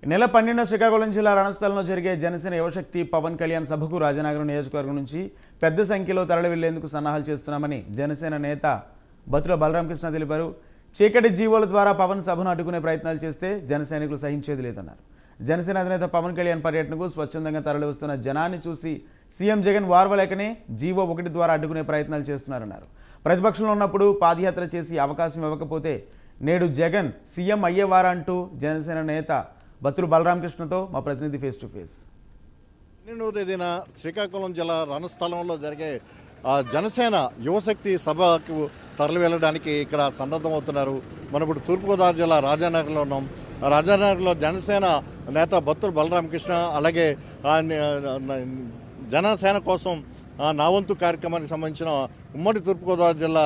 నెల 12 శ్రీకాకుళం జిల్లా రణస్థలంలో జరిగే జనసేన యువశక్తి పవన్ కళ్యాణ్ సభకు రాజనగరం నియోజకవర్గం నుంచి పెద్ద సంఖ్యలో తరలివెళ్లేందుకు సన్నాహాలు చేస్తున్నామని జనసేన నేత బతుల బలరామకృష్ణ తెలిపారు. చీకటి జీవోల ద్వారా పవన్ సభను అడ్డుకునే ప్రయత్నాలు చేస్తే జనసైనికులు సహించేది లేదన్నారు. జనసేన అధినేత పవన్ కళ్యాణ్ పర్యటనకు స్వచ్ఛందంగా తరలివస్తున్న జనాన్ని చూసి సీఎం జగన్ వార్వలేకనే జీవో 1 ద్వారా అడ్డుకునే ప్రయత్నాలు చేస్తున్నారన్నారు. ప్రతిపక్షంలో ఉన్నప్పుడు పాదయాత్ర చేసి అవకాశం ఇవ్వకపోతే నేడు జగన్ సీఎం అయ్యేవారా అంటూ జనసేన నేత బతులు బలరామకృష్ణతో మా ప్రతినిధి ఫేస్ టు ఫేస్. 12వ తేదీన శ్రీకాకుళం జిల్లా రణస్థలంలో జరిగే జనసేన యువశక్తి సభకు తరలి వెళ్ళడానికి ఇక్కడ సన్నద్ధమవుతున్నారు. మనం ఇప్పుడు తూర్పుగోదావరి జిల్లా రాజానగర్లో ఉన్నాం. రాజానగర్లో జనసేన నేత బత్తుల బలరామకృష్ణ అలాగే జనసేన కోసం నా వంతు కార్యక్రమానికి సంబంధించిన ఉమ్మడి తూర్పుగోదావరి జిల్లా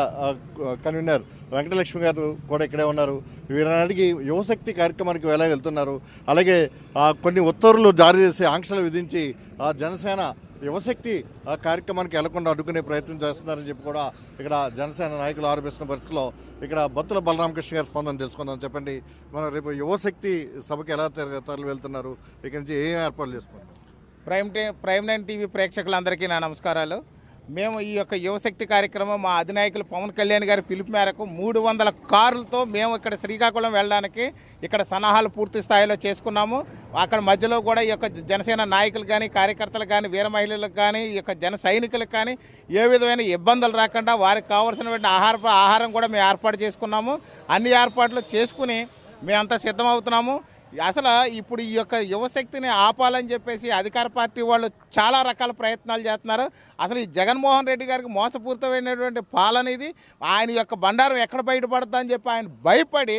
కన్వీనర్ వెంకటలక్ష్మి గారు కూడా ఇక్కడే ఉన్నారు. వీరనాటికి యువశక్తి కార్యక్రమానికి వెళ్తున్నారు. అలాగే కొన్ని ఉత్తర్వులు జారీ చేసి ఆంక్షలు విధించి జనసేన యువశక్తి కార్యక్రమానికి వెళ్లకుండా అడ్డుకునే ప్రయత్నం చేస్తున్నారని చెప్పి కూడా ఇక్కడ జనసేన నాయకులు ఆరోపిస్తున్న పరిస్థితిలో ఇక్కడ బత్తుల బలరామకృష్ణ గారి స్పందన తెలుసుకుందాం. చెప్పండి, మనం రేపు యువశక్తి సభకి ఎలా తరలి వెళ్తున్నారు, ఇక్కడి నుంచి ఏం ఏర్పాట్లు చేసుకుంటారు? ప్రైమ్ 9 టీవీ ప్రేక్షకులందరికీ నా నమస్కారాలు. మేము ఈ యొక్క యువశక్తి కార్యక్రమం మా అధినాయకులు పవన్ కళ్యాణ్ గారి పిలుపు మేరకు 300 కార్లతో మేము ఇక్కడ శ్రీకాకుళం వెళ్ళడానికి ఇక్కడ సన్నాహాలు పూర్తి స్థాయిలో చేసుకున్నాము. అక్కడ మధ్యలో కూడా ఈ యొక్క జనసేన నాయకులు కానీ కార్యకర్తలు కానీ వీర మహిళలకు కానీ ఈ యొక్క జన సైనికులకు కానీ ఏ విధమైన ఇబ్బందులు రాకుండా వారికి కావాల్సినటువంటి ఆహారం కూడా మేము ఏర్పాటు చేసుకున్నాము. అన్ని ఏర్పాట్లు చేసుకుని మేమంతా సిద్ధమవుతున్నాము. అసలు ఇప్పుడు ఈ యొక్క యువశక్తిని ఆపాలని చెప్పేసి అధికార పార్టీ వాళ్ళు చాలా రకాల ప్రయత్నాలు చేస్తున్నారు. అసలు ఈ జగన్మోహన్ రెడ్డి గారికి మోసపూరితమైనటువంటి పాలన ఇది. ఆయన యొక్క బండారం ఎక్కడ బయటపడుతుందని అని చెప్పి ఆయన భయపడి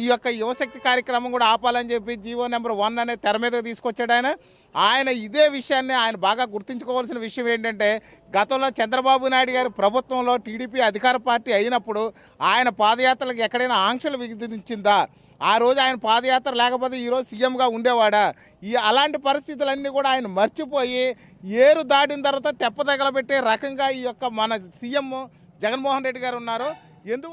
ఈ యొక్క యువశక్తి కార్యక్రమం కూడా ఆపాలని చెప్పి జీవో నెంబర్ 1 అనే తెర మీదకి తీసుకొచ్చాడు ఆయన. ఇదే విషయాన్ని ఆయన బాగా గుర్తుంచుకోవాల్సిన విషయం ఏంటంటే, గతంలో చంద్రబాబు నాయుడు గారి ప్రభుత్వంలో టీడీపీ అధికార పార్టీ అయినప్పుడు ఆయన పాదయాత్రలకు ఎక్కడైనా ఆంక్షలు విధించిందా? ఆ రోజు ఆయన పాదయాత్ర లేకపోతే ఈరోజు సీఎంగా ఉండేవాడా? అలాంటి పరిస్థితులన్నీ కూడా ఆయన మర్చిపోయి ఏరు దాటిన తర్వాత తెప్ప తగలబెట్టే రకంగా ఈ యొక్క మన సీఎం జగన్మోహన్ రెడ్డి గారు ఉన్నారు. ఎందుకు